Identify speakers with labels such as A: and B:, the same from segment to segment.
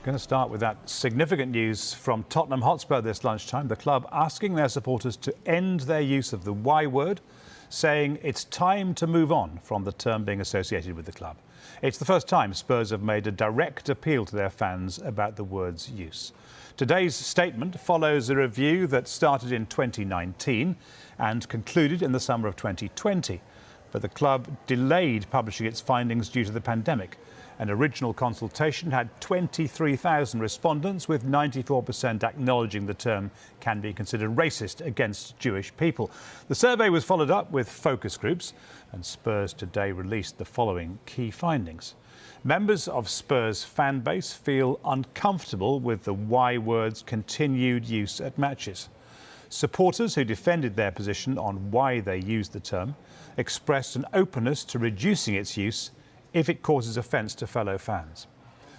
A: Going to start with that significant news from Tottenham Hotspur this lunchtime. The club asking their supporters to end their use of the Y word, saying it's time to move on from the term being associated with the club. It's the first time Spurs have made a direct appeal to their fans about the word's use. Today's statement follows a review that started in 2019 and concluded in the summer of 2020. But the club delayed publishing its findings due to the pandemic. An original consultation had 23,000 respondents, with 94% acknowledging the term can be considered racist against Jewish people. The survey was followed up with focus groups, and Spurs today released the following key findings. Members of Spurs' fan base feel uncomfortable with the Y word's continued use at matches. Supporters who defended their position on why they used the term expressed an openness to reducing its use if it causes offence to fellow fans.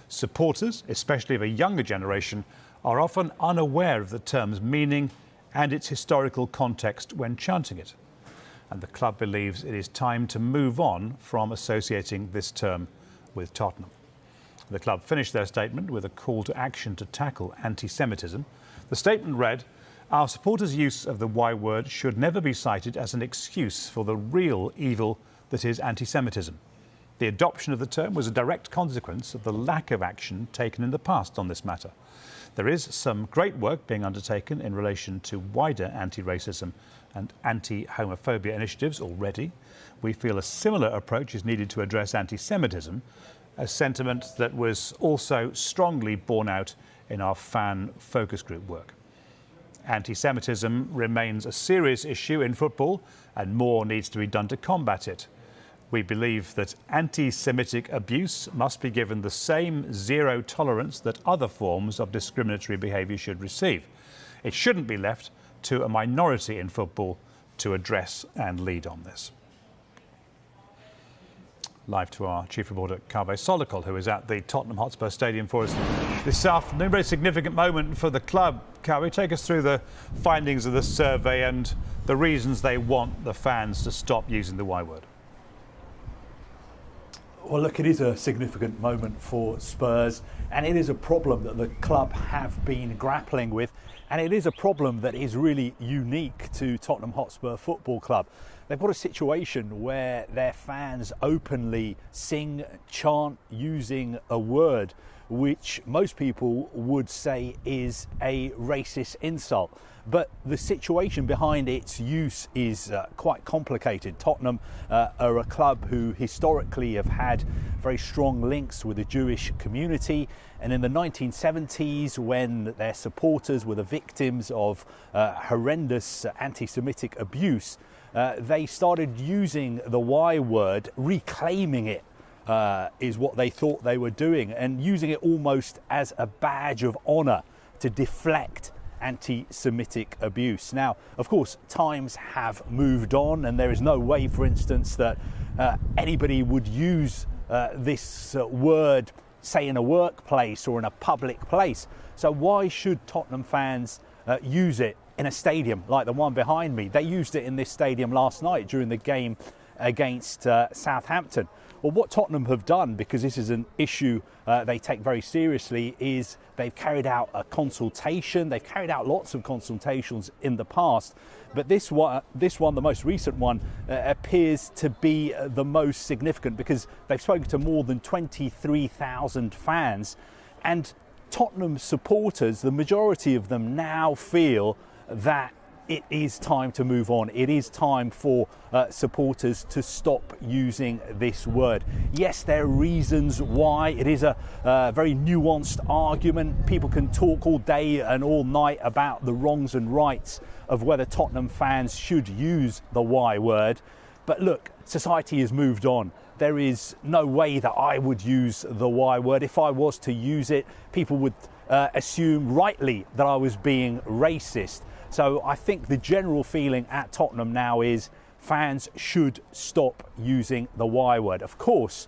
A: Supporters, especially of a younger generation, are often unaware of the term's meaning and its historical context when chanting it. And the club believes it is time to move on from associating this term with Tottenham. The club finished their statement with a call to action to tackle anti-Semitism. The statement read, "Our supporters' use of the Y word should never be cited as an excuse for the real evil that is anti-Semitism. The adoption of the term was a direct consequence of the lack of action taken in the past on this matter. There is some great work being undertaken in relation to wider anti-racism and anti-homophobia initiatives already. We feel a similar approach is needed to address anti-Semitism, a sentiment that was also strongly borne out in our fan focus group work. Anti-Semitism remains a serious issue in football, and more needs to be done to combat it. We believe that anti-Semitic abuse must be given the same zero tolerance that other forms of discriminatory behaviour should receive. It shouldn't be left to a minority in football to address and lead on this." Live to our chief reporter, Kaveh Solokol, who is at the Tottenham Hotspur Stadium for us this afternoon. Very significant moment for the club. Kaveh, take us through the findings of the survey and the reasons they want the fans to stop using the Y word.
B: Well, look, it is a significant moment for Spurs, and it is a problem that the club have been grappling with, and it is a problem that is really unique to Tottenham Hotspur Football Club. They've got a situation where their fans openly sing, chant using a word which most people would say is a racist insult. But the situation behind its use is quite complicated. Tottenham are a club who historically have had very strong links with the Jewish community. And in the 1970s, when their supporters were the victims of horrendous anti-Semitic abuse, they started using the Y word, reclaiming it is what they thought they were doing, and using it almost as a badge of honour to deflect anti-Semitic abuse. Now, of course, times have moved on, and there is no way, for instance, that anybody would use this word, say, in a workplace or in a public place. So why should Tottenham fans use it in a stadium like the one behind me? They used it in this stadium last night during the game against Southampton. Well, what Tottenham have done, because this is an issue they take very seriously, is they've carried out a consultation. They've carried out lots of consultations in the past, but this one, the most recent one, appears to be the most significant, because they've spoken to more than 23,000 fans, and Tottenham supporters, the majority of them now feel that it is time to move on. It is time for supporters to stop using this word. Yes, there are reasons why. It is a very nuanced argument. People can talk all day and all night about the wrongs and rights of whether Tottenham fans should use the Y word. But look, society has moved on. There is no way that I would use the Y word. If I was to use it, people would assume rightly that I was being racist. So I think the general feeling at Tottenham now is fans should stop using the Y word. Of course,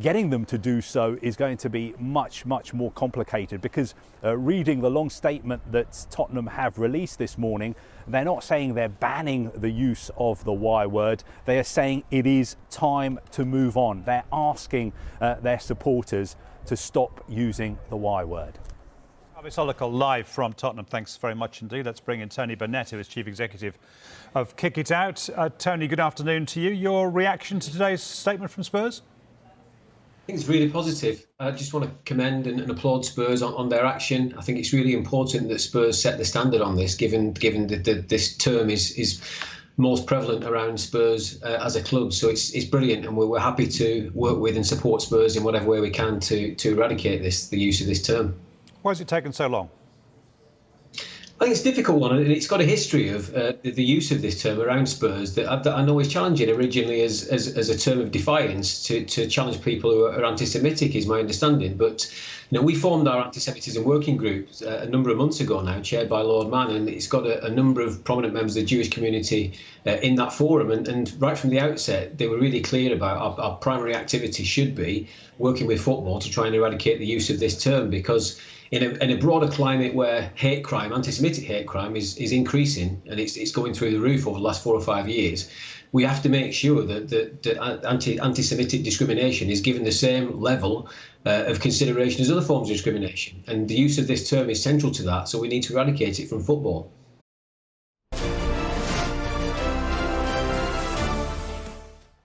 B: getting them to do so is going to be much more complicated, because reading the long statement that Tottenham have released this morning, they're not saying they're banning the use of the Y word. They are saying it is time to move on. They're asking their supporters to stop using the Y word.
A: Solical live from Tottenham. Thanks very much indeed. Let's bring in Tony Burnett, who is Chief Executive of Kick It Out. Tony, good afternoon to you. Your reaction to today's statement from Spurs?
C: I think it's really positive. I just want to commend and applaud Spurs on their action. I think it's really important that Spurs set the standard on this, given that this term is most prevalent around Spurs as a club. So it's brilliant, and we're happy to work with and support Spurs in whatever way we can to eradicate the use of this term.
A: Why has it taken so long?
C: I think it's a difficult one, and it's got a history of the use of this term around Spurs that I know is challenging originally as a term of defiance to challenge people who are anti-Semitic, is my understanding. But we formed our anti-Semitism working group a number of months ago now, chaired by Lord Mann, and it's got a number of prominent members of the Jewish community in that forum. And right from the outset, they were really clear about our primary activity should be working with football to try and eradicate the use of this term, because in a broader climate where hate crime, anti-Semitic hate crime is increasing, and it's going through the roof over the last 4 or 5 years, we have to make sure that anti-Semitic discrimination is given the same level of consideration as other forms of discrimination. And the use of this term is central to that, so we need to eradicate it from football.